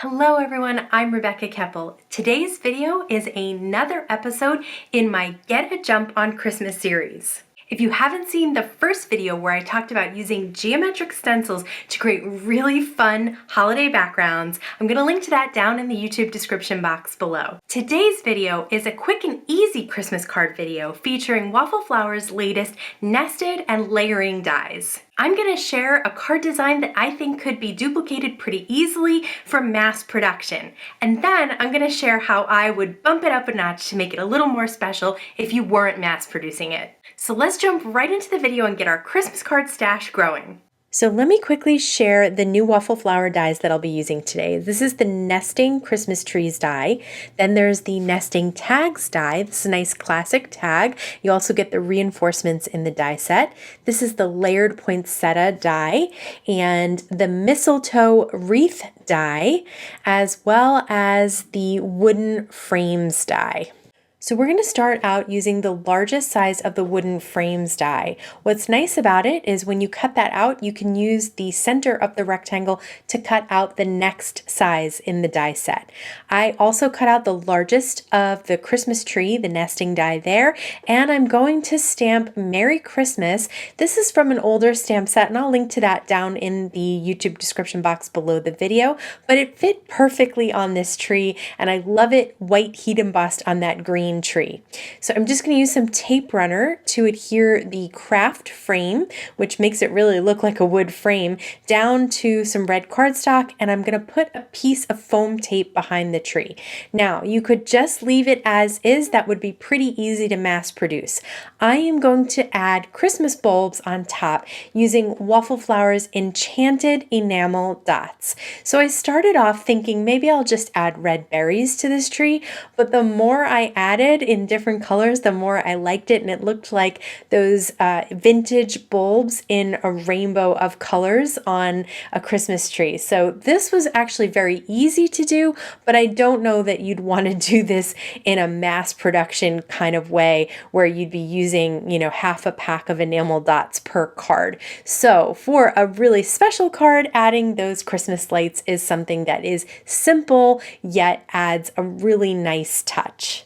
Hello everyone, I'm Rebecca Keppel. Today's video is another episode in my Get a Jump on Christmas series. If you haven't seen the first video where I talked about using geometric stencils to create really fun holiday backgrounds, I'm going to link to that down in the YouTube description box below. Today's video is a quick and easy Christmas card video featuring Waffle Flower's latest nested and layering dies. I'm going to share a card design that I think could be duplicated pretty easily for mass production. And then I'm going to share how I would bump it up a notch to make it a little more special if you weren't mass producing it. So let's jump right into the video and get our Christmas card stash growing. So let me quickly share the new Waffle Flower dies that I'll be using today. This is the Nesting Christmas Trees die. Then there's the Nesting Tags die. This is a nice classic tag. You also get the reinforcements in the die set. This is the Layered Poinsettia die and the Mistletoe Wreath die, as well as the Wooden Frames die. So we're going to start out using the largest size of the wooden frames die. What's nice about it is when you cut that out, you can use the center of the rectangle to cut out the next size in the die set. I also cut out the largest of the Christmas tree, the nesting die there, and I'm going to stamp Merry Christmas. This is from an older stamp set, and I'll link to that down in the YouTube description box below the video, but it fit perfectly on this tree, and I love it white heat embossed on that green tree. So I'm just going to use some tape runner to adhere the Kraft frame, which makes it really look like a wood frame, down to some red cardstock, and I'm going to put a piece of foam tape behind the tree. Now, you could just leave it as is. That would be pretty easy to mass produce. I am going to add Christmas bulbs on top using Waffle Flower's Enchanted Enamel Dots. So I started off thinking maybe I'll just add red berries to this tree, but the more I added in different colors, the more I liked it, and it looked like those vintage bulbs in a rainbow of colors on a Christmas tree. So this was actually very easy to do, but I don't know that you'd want to do this in a mass production kind of way where you'd be using, half a pack of enamel dots per card. So for a really special card, adding those Christmas lights is something that is simple yet adds a really nice touch.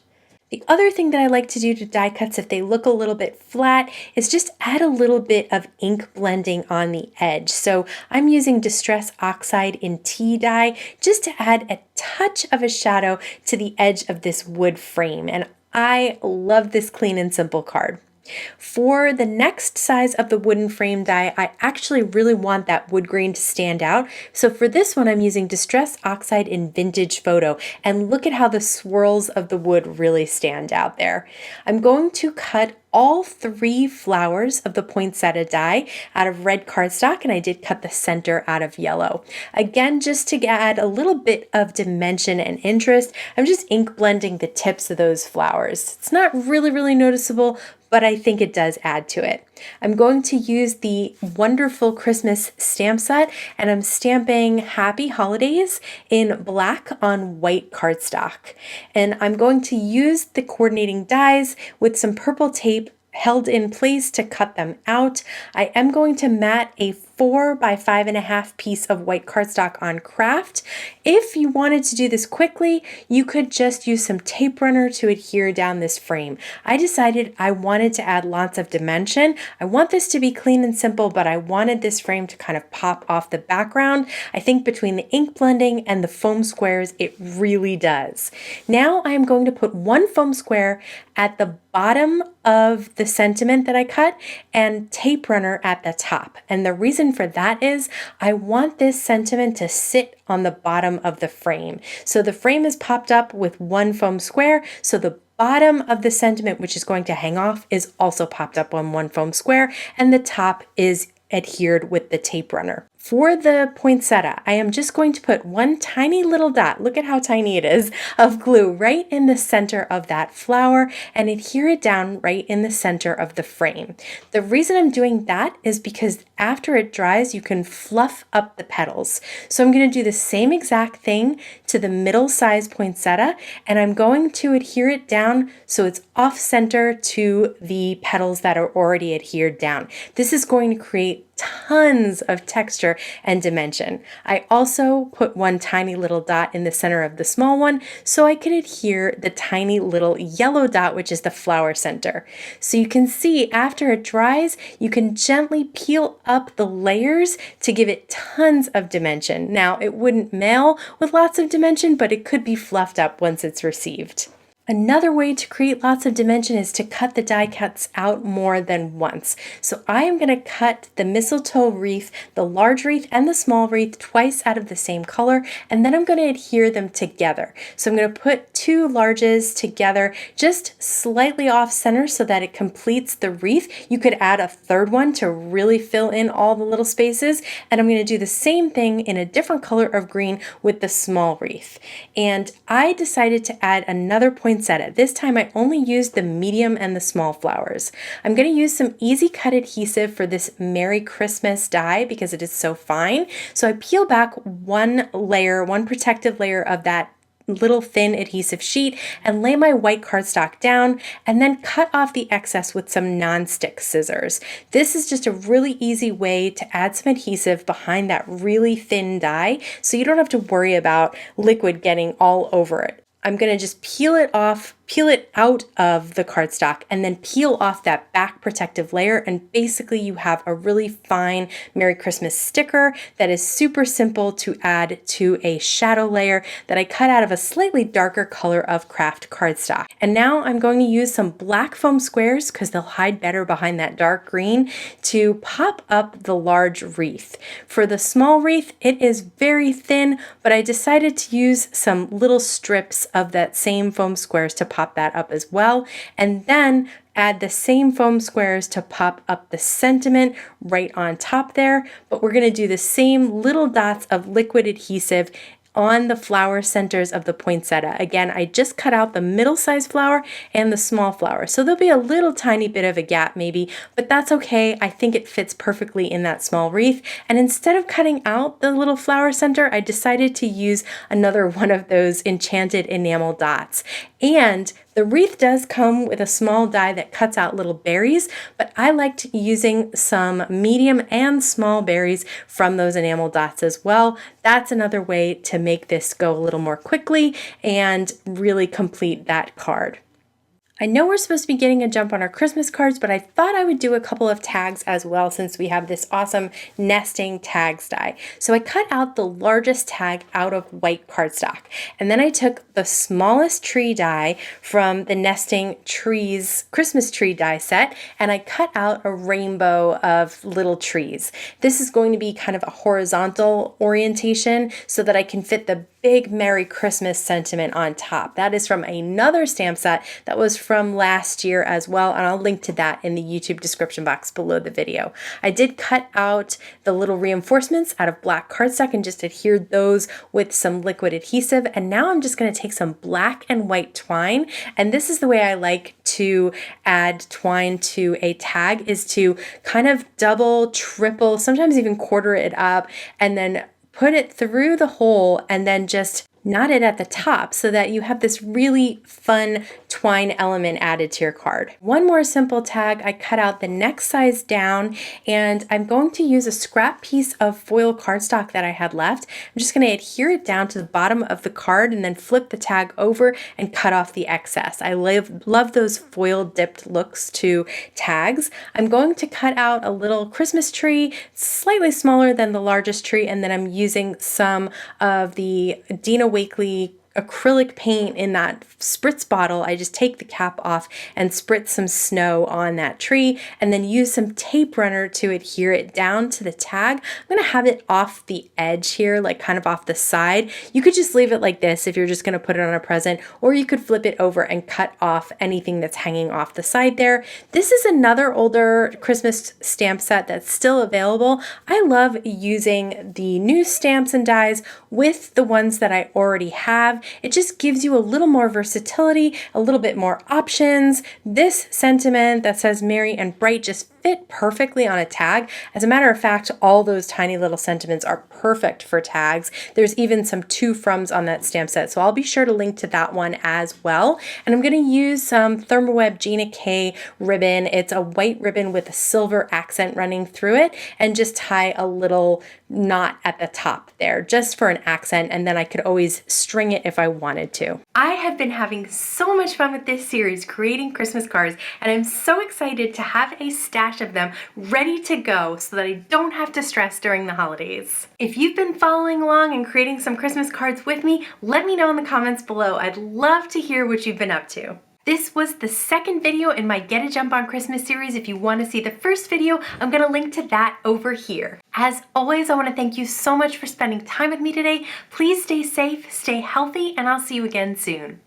The other thing that I like to do to die cuts if they look a little bit flat is just add a little bit of ink blending on the edge. So I'm using Distress Oxide in Tea dye just to add a touch of a shadow to the edge of this wood frame. And I love this clean and simple card. For the next size of the wooden frame die, I actually really want that wood grain to stand out. So for this one, I'm using Distress Oxide in Vintage Photo, and look at how the swirls of the wood really stand out there. I'm going to cut all 3 flowers of the Poinsettia die out of red cardstock, and I did cut the center out of yellow. Again, just to add a little bit of dimension and interest, I'm just ink blending the tips of those flowers. It's not really noticeable, but I think it does add to it. I'm going to use the wonderful Christmas stamp set, and I'm stamping Happy Holidays in black on white cardstock. And I'm going to use the coordinating dies with some purple tape held in place to cut them out. I am going to mat a 4 by 5.5 piece of white cardstock on Kraft. If you wanted to do this quickly, you could just use some tape runner to adhere down this frame. I decided I wanted to add lots of dimension. I want this to be clean and simple, but I wanted this frame to kind of pop off the background. I think between the ink blending and the foam squares, it really does. Now I'm going to put one foam square at the bottom of the sentiment that I cut and tape runner at the top. And the reason for that is I want this sentiment to sit on the bottom of the frame. So the frame is popped up with one foam square, so the bottom of the sentiment, which is going to hang off, is also popped up on one foam square, and the top is adhered with the tape runner. For the poinsettia, I am just going to put one tiny little dot, look at how tiny it is, of glue right in the center of that flower and adhere it down right in the center of the frame. The reason I'm doing that is because after it dries, you can fluff up the petals. So I'm going to do the same exact thing to the middle size poinsettia, and I'm going to adhere it down so it's off center to the petals that are already adhered down. This is going to create tons of texture and dimension. I also put one tiny little dot in the center of the small one so I could adhere the tiny little yellow dot, which is the flower center. So you can see after it dries, you can gently peel up the layers to give it tons of dimension. Now, it wouldn't mail with lots of dimension, but it could be fluffed up once it's received. Another way to create lots of dimension is to cut the die cuts out more than once. So I am going to cut the mistletoe wreath, the large wreath and the small wreath twice out of the same color, and then I'm going to adhere them together. So I'm going to put two larges together just slightly off center so that it completes the wreath. You could add a third one to really fill in all the little spaces, and I'm going to do the same thing in a different color of green with the small wreath. And I decided to add another poinsettia. This time I only used the medium and the small flowers. I'm going to use some easy cut adhesive for this Merry Christmas die because it is so fine. So I peel back one layer, one protective layer of that little thin adhesive sheet and lay my white cardstock down and then cut off the excess with some non-stick scissors. This is just a really easy way to add some adhesive behind that really thin die so you don't have to worry about liquid getting all over it. I'm going to just peel it out of the cardstock and then peel off that back protective layer, and basically you have a really fine Merry Christmas sticker that is super simple to add to a shadow layer that I cut out of a slightly darker color of Kraft cardstock. And now I'm going to use some black foam squares because they'll hide better behind that dark green to pop up the large wreath. For the small wreath, it is very thin, but I decided to use some little strips of that same foam squares to pop that up as well, and then add the same foam squares to pop up the sentiment right on top there. But we're going to do the same little dots of liquid adhesive on the flower centers of the poinsettia. Again, I just cut out the middle size flower and the small flower. So there'll be a little tiny bit of a gap maybe, but that's okay. I think it fits perfectly in that small wreath. And instead of cutting out the little flower center, I decided to use another one of those enchanted enamel dots. And the wreath does come with a small die that cuts out little berries, but I liked using some medium and small berries from those enamel dots as well. That's another way to make this go a little more quickly and really complete that card. I know we're supposed to be getting a jump on our Christmas cards, but I thought I would do a couple of tags as well since we have this awesome nesting tags die. So I cut out the largest tag out of white cardstock, and then I took the smallest tree die from the nesting trees Christmas tree die set, and I cut out a rainbow of little trees. This is going to be kind of a horizontal orientation so that I can fit the big Merry Christmas sentiment on top. That is from another stamp set that was from last year as well, and I'll link to that in the YouTube description box below the video. I did cut out the little reinforcements out of black cardstock and just adhered those with some liquid adhesive, and now I'm just going to take some black and white twine, and this is the way I like to add twine to a tag, is to kind of double, triple, sometimes even quarter it up, and then put it through the hole and then just knot it at the top so that you have this really fun twine element added to your card. One more simple tag, I cut out the next size down, and I'm going to use a scrap piece of foil cardstock that I had left. I'm just going to adhere it down to the bottom of the card and then flip the tag over and cut off the excess. I love those foil dipped looks to tags. I'm going to cut out a little Christmas tree, slightly smaller than the largest tree, and then I'm using some of the Gina acrylic paint in that spritz bottle. I just take the cap off and spritz some snow on that tree and then use some tape runner to adhere it down to the tag. I'm going to have it off the edge here, like kind of off the side. You could just leave it like this if you're just going to put it on a present, or you could flip it over and cut off anything that's hanging off the side there. This is another older Christmas stamp set that's still available. I love using the new stamps and dies with the ones that I already have. It just gives you a little more versatility, a little bit more options. This sentiment that says merry and bright just fit perfectly on a tag. As a matter of fact, all those tiny little sentiments are perfect for tags. There's even some to froms on that stamp set, so I'll be sure to link to that one as well. And I'm going to use some Therm Gina K ribbon. It's a white ribbon with a silver accent running through it, and just tie a little knot at the top there just for an accent, and then I could always string it if I wanted to. I have been having so much fun with this series creating Christmas cards, and I'm so excited to have a stash of them ready to go so that I don't have to stress during the holidays. If you've been following along and creating some Christmas cards with me, let me know in the comments below. I'd love to hear what you've been up to. This was the second video in my Get a Jump on Christmas series. If you want to see the first video, I'm going to link to that over here. As always, I want to thank you so much for spending time with me today. Please stay safe, stay healthy, and I'll see you again soon.